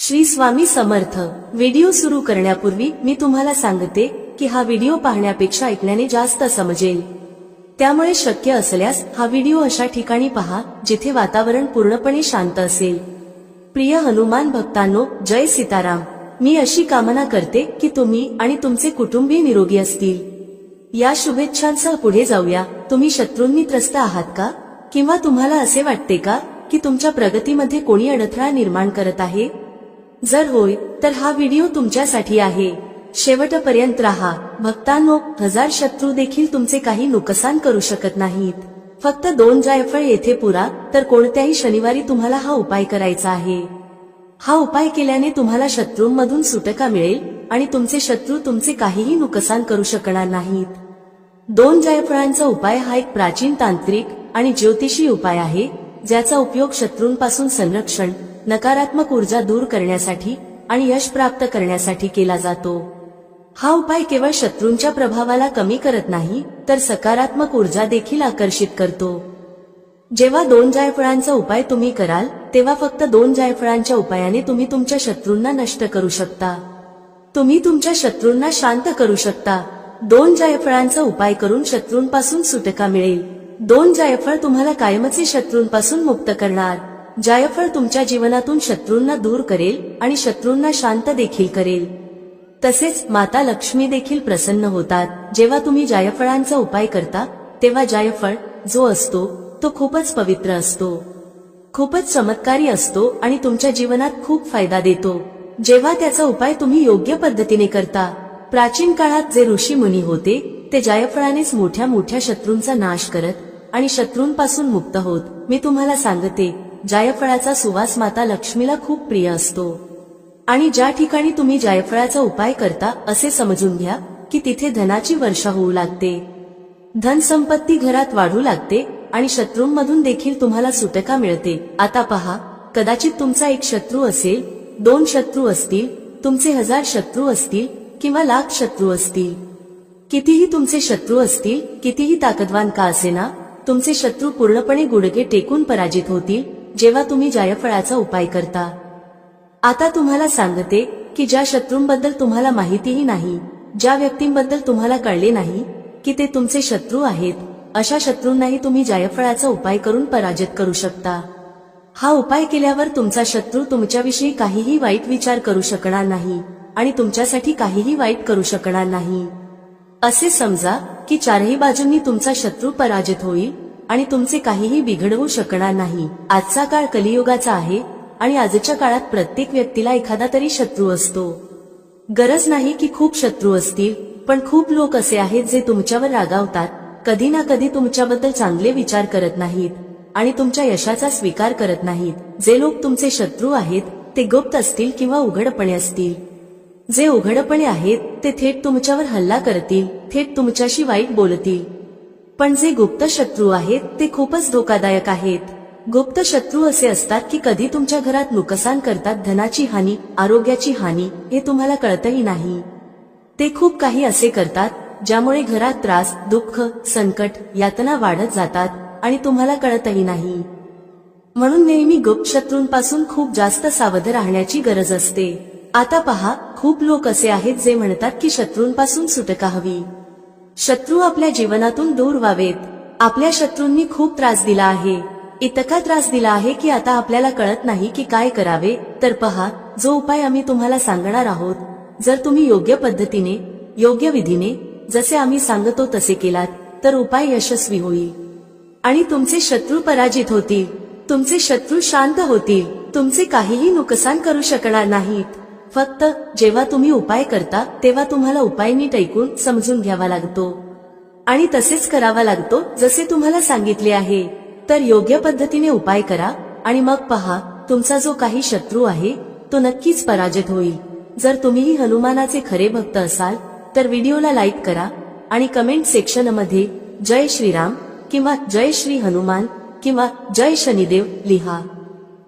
Shri Swami Samarth. Video सुरू करण्यापूर्वी मी तुम्हाला सांगते की हा व्हिडिओ पाहण्यापेक्षा ऐकण्याने जास्त समजेल, त्यामुळे शक्य असल्यास हा व्हिडिओ अशा ठिकाणी पहा जिथे वातावरण पूर्णपणे शांत असेल। प्रिय हनुमान भक्तांनो, जय सीताराम। मी अशी कामना करते की तुम्ही आणि तुमचे कुटुंबीय निरोगी असतील। या शुभेच्छांसह पुढे जाऊया। तुम्ही शत्रूंनी त्रस्त आहात का? किंवा तुम्हाला असे वाटते का की तुमच्या प्रगतीमध्ये कोणी अडथळा निर्माण करत आहे? जर होय तर हा व्हिडिओ तुमच्यासाठी आहे। शेवटपर्यंत राहा। भक्तांनो, 1000 शत्रू देखील तुमचे काही नुकसान करू शकत नाहीत। फक्त 2 जायफळ येथे पुरा, तर कोणत्याही शनिवारी तुम्हाला हा उपाय करायचा आहे। हा उपाय केल्याने तुम्हाला शत्रूंमधून सुटका मिळेल आणि तुमचे शत्रू तुमचे काहीही नुकसान करू शकणार नाहीत। 2 जायफळांचा उपाय हा एक प्राचीन तांत्रिक आणि ज्योतिषी उपाय आहे, ज्याचा उपयोग शत्रूंपासून संरक्षण, नकारात्मक ऊर्जा दूर करण्यासाठी आणि यश प्राप्त करण्यासाठी केला जातो। हा उपाय केवळ शत्रूंच्या प्रभावाला कमी करत नाही, तर सकारात्मक ऊर्जा देखील आकर्षित करतो। जेव्हा 2 जायफळांचा उपाय तुम्ही कराल, तेव्हा फक्त 2 जायफळांच्या उपायाने तुम्ही तुमच्या शत्रूंना नष्ट करू शकता। तुम्ही तुमच्या शत्रूंना शांत करू शकता। 2 जायफळांचा उपाय करून शत्रूंपासून सुटका मिळेल। 2 जायफळ तुम्हाला कायमचे शत्रूंपासून मुक्त करणार। जायफळ तुमच्या जीवनातून शत्रूंना दूर करेल आणि शत्रूंना शांत देखील करेल। तसेच माता लक्ष्मी देखील प्रसन्न होतात। जेव्हा तुम्ही जायफळांचा उपाय करता, तेव्हा जायफळ जो असतो तो खूपच पवित्र असतो, खूपच चमत्कारी असतो आणि तुमच्या जीवनात खूप फायदा देतो, जेव्हा त्याचा उपाय तुम्ही योग्य पद्धतीने करता। प्राचीन काळात जे ऋषी मुनी होते, ते जायफळानेच मोठ्या मोठ्या शत्रूंचा नाश करत आणि शत्रूंपासून मुक्त होत। मी तुम्हाला सांगते, जायफळाचा सुवास माता लक्ष्मीला खूप प्रिय असतो आणि ज्या ठिकाणी तुम्ही जायफळाचा उपाय करता, असे समजून घ्या की तिथे धनाची वर्षा होऊ लागते, धनसंपत्ती घरात वाढू लागते आणि शत्रूंमधून देखील तुम्हाला सुटका मिळते। आता पहा, कदाचित तुमचा एक शत्रू असेल, 2 शत्रू असतील, तुमचे 1000 शत्रू असतील किंवा लाख शत्रू असतील। कितीही तुमचे शत्रू असतील, कितीही ताकदवान का असेना, तुमचे शत्रू पूर्णपणे गुडघे टेकून पराजित होतील जेव्हा तुम्ही जायफळाचा उपाय करता। आता तुम्हाला सांगते की ज्या शत्रूंबद्दल तुम्हाला माहितीही नाही, ज्या व्यक्तींबद्दल तुम्हाला कळले नाही की ते तुमचे शत्रू आहेत, अशा शत्रूंनाही तुम्ही जायफळाचा उपाय करून पराजित करू शकता। हा उपाय केल्यावर तुमचा शत्रू तुमच्याविषयी काहीही वाईट विचार करू शकणार नाही आणि तुमच्यासाठी काहीही वाईट करू शकणार नाही। असे समजा की चारही बाजूंनी तुमचा शत्रू पराजित होईल आणि तुमचे काहीही बिघडवू शकणार नाही। आजचा काळ कलियुगाचा आहे आणि आजच्या काळात प्रत्येक व्यक्तीला एखादा तरी शत्रू असतो। गरज नाही की खूप शत्रू असतील, पण खूप लोक असे आहेत जे तुमच्यावर रागावतात, कधी ना कधी तुमच्याबद्दल चांगले विचार करत नाहीत आणि तुमच्या यशाचा स्वीकार करत नाहीत। जे लोक तुमचे शत्रू आहेत, ते गुप्त असतील किंवा उघडपणे असतील। जे उघडपणे आहेत, ते थेट तुमच्यावर हल्ला करतील, थेट तुमच्याशी वाईट बोलतील। पण जे गुप्त शत्रू आहेत, ते खूपच धोकादायक आहेत। गुप्त शत्रू असे असतात की कधी तुमच्या घरात नुकसान करतात, धनाची हानी, आरोग्याची हानी, हे तुम्हाला कळतही नाही। ते खूप काही असे करतात ज्यामुळे घरात त्रास, दुःख, संकट, यातना वाढत जातात आणि तुम्हाला कळतही नाही। म्हणून नेहमी गुप्त शत्रूंपासून खूप जास्त सावध राहण्याची गरज असते। आता पहा, खूप लोक असे आहेत जे म्हणतात की शत्रूंपासून सुटका हवी, शत्रू आपल्या जीवनातून दूर व्हावेत। आपल्या शत्रूंनी खूप त्रास दिला आहे, इतका त्रास दिला आहे की आता आपल्याला कळत नाही की काय करावे। तर पहा, जो उपाय आम्ही तुम्हाला सांगणार आहोत, जर तुम्ही योग्य पद्धतीने, योग्य विधीने, जसे आम्ही सांगतो तसे केलात, तर उपाय यशस्वी होईल आणि तुमचे शत्रू पराजित होतील, तुमचे शत्रू शांत होतील, तुमचे काहीही नुकसान करू शकणार नाहीत। फक्त जेव्हा तुम्ही उपाय करता, तेव्हा तुम्हाला उपाय नीट ऐकून समजून घ्यावा लागतो आणि तसेच करावा लागतो जसे तुम्हाला सांगितले आहे। तर योग्य पद्धतीने उपाय करा आणि मग पहा, तुमचा जो काही शत्रू आहे तो नक्कीच पराजित होईल। जर तुम्हीही हनुमानाचे खरे भक्त असाल, तर व्हिडिओला लाईक करा आणि कमेंट सेक्शनमध्ये जय श्रीराम किंवा जय श्री हनुमान किंवा जय शनिदेव लिहा।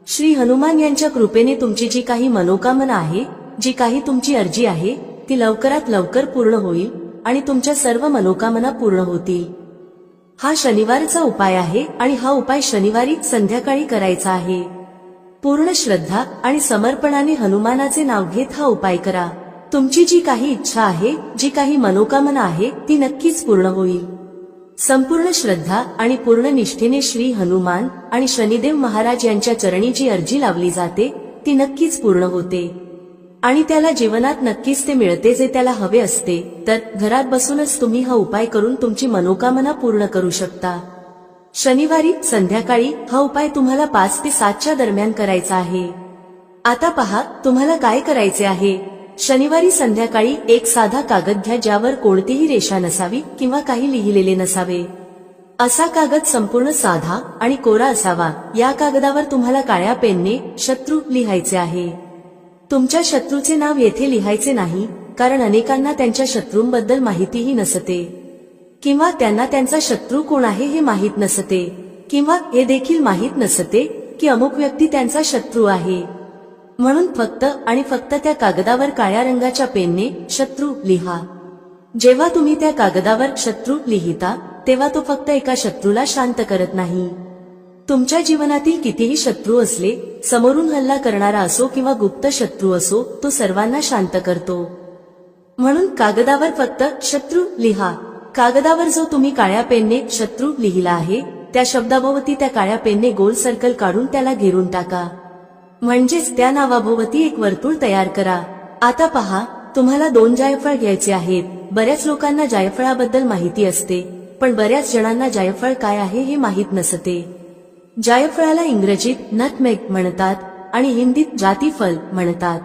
श्री हनुमान यांच्या कृपेने तुमची जी काही मनोकामना आहे, जी काही तुमची अर्जी आहे, ती लवकरात लवकर पूर्ण होईल आणि तुमच्या सर्व मनोकामना पूर्ण होतील। हा शनिवारचा उपाय आहे आणि हा उपाय शनिवारी संध्याकाळी करायचा आहे। पूर्ण श्रद्धा आणि समर्पणाने हनुमानाचे नाव घेत हा उपाय करा. तुमची जी काही इच्छा आहे, जी काही मनोकामना आहे, ती नक्कीच पूर्ण होईल. संपूर्ण श्रद्धा आणि पूर्ण निष्ठेने श्री हनुमान आणि शनिदेव महाराज यांच्या चरणी जी अर्जी लावली जाते ती नक्कीच पूर्ण होते आणि त्याला जीवनात नक्कीच ते मिळते जे त्याला हवे असते. तर घरात बसूनच तुम्ही हा उपाय करून तुमची मनोकामना पूर्ण करू शकता. शनिवारी संध्याकाळी हा उपाय तुम्हाला 5 ते 7च्या दरम्यान करायचा आहे. आता पहा तुम्हाला काय करायचे आहे. शनिवारी संध्याकाळी एक साधा कागद घ्या ज्यावर कोणतीही रेषा नसावी किंवा काही लिहिलेले नसावे. असा कागद संपूर्ण साधा आणि कोरा असावा. या कागदावर तुम्हाला काळ्या पेनने शत्रू लिहायचे आहे. तुमच्या शत्रूचे नाव येथे लिहायचे नाही, कारण अनेकांना त्यांच्या शत्रूंबद्दल माहितीही नसते किंवा त्यांना त्यांचा शत्रू कोण आहे हे माहीत नसते किंवा हे देखील माहीत नसते की अमुक व्यक्ती त्यांचा शत्रू आहे. म्हणून फक्त आणि फक्त त्या कागदावर काळ्या रंगाच्या पेनने शत्रू लिहा. जेव्हा तुम्ही त्या कागदावर शत्रू लिहिता तेव्हा तो फक्त एका शत्रूला शांत करत नाही. तुमच्या जीवनातील कितीही शत्रू असले, समोरून हल्ला करणारा असो किंवा गुप्त शत्रू असो, तो सर्वांना शांत करतो. म्हणून कागदावर फक्त शत्रू लिहा. कागदावर जो तुम्ही काळ्या पेनने शत्रू लिहिला आहे त्या शब्दाभोवती त्या काळ्या पेनने गोल सर्कल काढून त्याला घेरून टाका. म्हणजेच त्या नावाभोवती एक वर्तुळ तयार करा. आता पहा तुम्हाला 2 जायफळ घ्यायचे आहेत. बऱ्याच लोकांना जायफळाबद्दल माहिती असते, पण बऱ्याच जणांना जायफळ काय आहे हे माहीत नसते. जायफळाला इंग्रजीत नटमेग म्हणतात आणि हिंदीत जातीफल म्हणतात.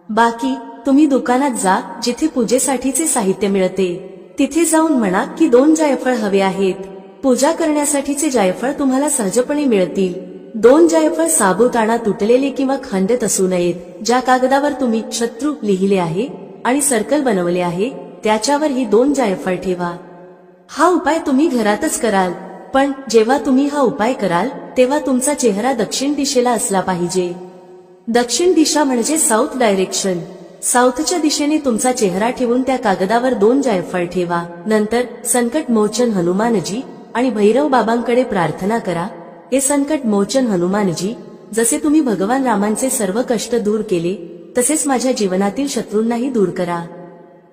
बाकी तुम्ही दुकानात जा जिथे पूजेसाठीचे साहित्य मिळते. तिथे जाऊन म्हणा की 2 जायफळ हवे आहेत. पूजा करण्यासाठीचे जायफळ तुम्हाला सहजपणे मिळतील. 2 जायफळ साबुदाणा तुटलेले किंवा खंडित असू नयेत. ज्या कागदावर तुम्ही शत्रू लिहिले आहे आणि सर्कल बनवले आहे त्याच्यावर ही 2 जायफळ ठेवा. हा उपाय तुम्ही घरातच कराल, पण जेव्हा तुम्ही हा उपाय कराल तेव्हा तुमचा चेहरा दक्षिण दिशेला असला पाहिजे. दक्षिण दिशा म्हणजे साऊथ डायरेक्शन. साऊथच्या दिशेने तुमचा चेहरा ठेवून त्या कागदावर 2 जायफळ ठेवा. नंतर संकट मोचन हनुमानजी आणि भैरव बाबांकडे प्रार्थना करा. हे संकट मोचन हनुमानजी, जसे तुम्ही भगवान रामांचे सर्व कष्ट दूर केले तसेच माझ्या जीवनातील शत्रूंनाही दूर करा.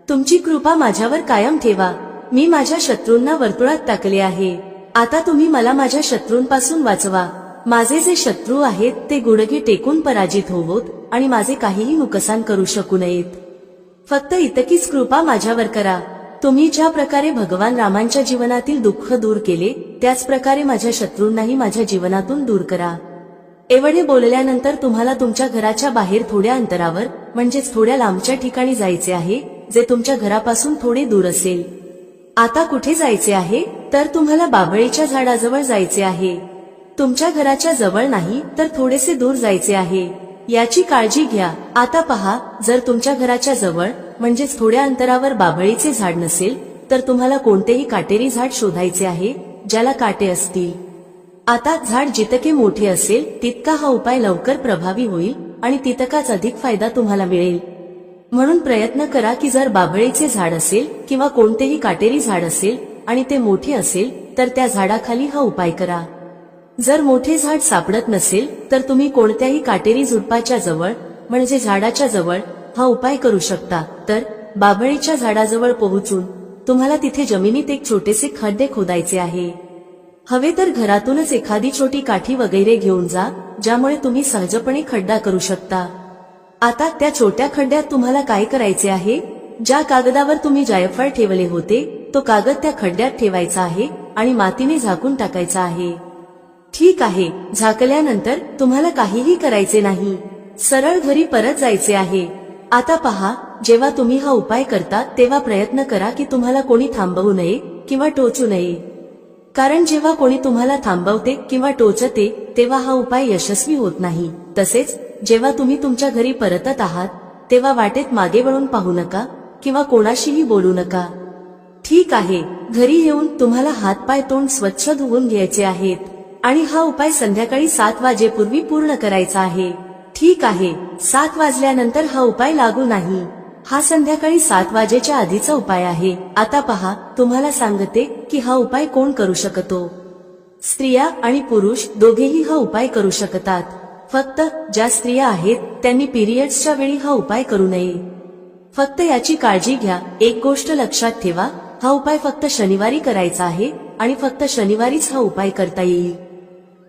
तुमची कृपा माझ्यावर कायम ठेवा. मी माझ्या शत्रूंना वर्तुळात टाकले आहे. आता तुम्ही मला माझ्या शत्रूंपासून वाचवा. माझे जे शत्रू आहेत ते गुडघे टेकून पराजित होवोत आणि माझे काहीही नुकसान करू शकू नयेत. फक्त इतकीच कृपा माझ्यावर करा. तुम्ही ज्या प्रकारे भगवान रामांच्या जीवनातील दुःख दूर केले त्याच प्रकारे माझ्या शत्रूंनाही माझ्या जीवनातून दूर करा. एवढे बोलल्यानंतर तुम्हाला तुमच्या घराच्या बाहेर थोड्या अंतरावर म्हणजेच थोड्या लांबच्या ठिकाणी जायचे आहे, जे तुमच्या घरापासून थोडे दूर असेल. आता कुठे जायचे आहे तर तुम्हाला बाभळीच्या झाडाजवळ जायचे आहे. तुमच्या घराच्या जवळ नाही तर थोडेसे दूर जायचे आहे. याची काळजी घ्या. आता पहा, जर तुमच्या घराच्या जवळ म्हणजेच थोड्या अंतरावर बाभळीचे झाड नसेल तर तुम्हाला कोणतेही काटेरी झाड शोधायचे आहे ज्याला काटे असतील. आता झाड जितके मोठे असेल तितका हा उपाय लवकर प्रभावी होईल आणि तितकाच अधिक फायदा तुम्हाला मिळेल. म्हणून प्रयत्न करा की जर बाभळीचे झाड असेल किंवा कोणतेही काटेरी झाड असेल आणि ते मोठे असेल तर त्या झाडाखाली हा उपाय करा. जर मोठे झाड सापडत नसेल तर तुम्ही कोणत्याही काटेरी झुडपाच्या जवळ म्हणजे झाडाच्या जवळ हा उपाय करू शकता. तर बाभळीच्या झाडाजवळ पोहोचून तुम्हाला तिथे जमिनीत एक छोटेसे खड्डे खोदायचे आहे. हवे तर घरातूनच एखादी छोटी काठी वगैरे घेऊन जा, ज्यामुळे तुम्ही सहजपणे खड्डा करू शकता. आता त्या छोट्या खड्ड्यात तुम्हाला काय करायचे आहे, ज्या कागदावर तुम्ही जायफळ ठेवले होते तो कागद त्या खड्ड्यात ठेवायचा आहे आणि मातीने झाकून टाकायचा आहे. ठीक आहे, झाकल्यानंतर तुम्हाला काहीही करायचे नाही. सरळ घरी परत जायचे आहे. आता पहा, जेव्हा तुम्ही हा उपाय करता तेव्हा प्रयत्न करा की तुम्हाला कोणी थांबवू नये किंवा टोचू नये. कारण जेव्हा कोणी तुम्हाला थांबवते किंवा टोचते तेव्हा हा उपाय यशस्वी होत नाही. तसेच जेव्हा तुम्ही तुमच्या घरी परतत आहात तेव्हा वाटेत मागे वळून पाहू नका किंवा कोणाशीही बोलू नका. ठीक आहे, घरी येऊन तुम्हाला हातपाय तोंड स्वच्छ धुवून घ्यायचे आहेत आणि हा उपाय संध्याकाळी 7 वाजेपूर्वी पूर्ण करायचा आहे. ठीक आहे, 7 वाजल्यानंतर हा उपाय लागू नाही. हा संध्याकाळी 7 वाजेच्या आधीचा उपाय आहे. आता पहा, तुम्हाला सांगते की हा उपाय कोण करू शकतो. स्त्रिया आणि पुरुष दोघेही हा उपाय करू शकतात. फक्त ज्या स्त्रिया आहेत त्यांनी पिरियड्सच्या वेळी हा उपाय करू नये. फक्त याची काळजी घ्या. एक गोष्ट लक्षात ठेवा, हा उपाय फक्त शनिवारी करायचा आहे आणि फक्त शनिवारीच हा उपाय करता येईल.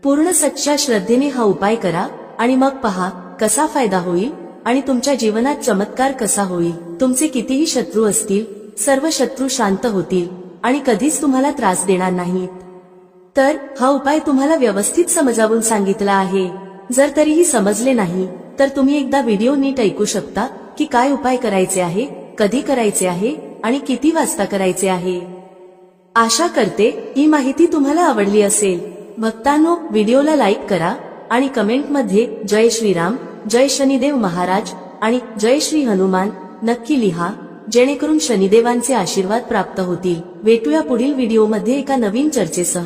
पूर्ण सच्च्या श्रद्धेने हा उपाय करा आणि मग पहा कसा फायदा होईल आणि तुमच्या जीवनात चमत्कार कसा होईल. तुमचे कितीही शत्रू असतील, सर्व शत्रू शांत होतील आणि कधीच तुम्हाला त्रास देणार नाहीत. तर हा उपाय तुम्हाला व्यवस्थित समजावून सांगितला आहे. जर तरीही समजले नाही तर तुम्ही एकदा व्हिडिओ नीट ऐकू शकता की काय उपाय करायचे आहे, कधी करायचे आहे आणि किती वाजता करायचे आहे. आशा करते ही माहिती तुम्हाला आवडली असेल. भक्तांनो, व्हिडिओला लाईक करा आणि कमेंटमध्ये जय श्रीराम, जय शनिदेव महाराज आणि जय श्री हनुमान नक्की लिहा, जेणेकरून शनिदेवांचे आशीर्वाद प्राप्त होतील. भेटूया पुढील व्हिडिओमध्ये एका नवीन चर्चेसह.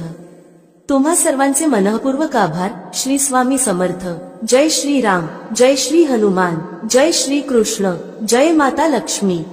तुम्हा सर्वांचे मनःपूर्वक आभार. श्री स्वामी समर्थ. जय श्री राम, जय श्री हनुमान, जय श्री कृष्ण, जय माता लक्ष्मी.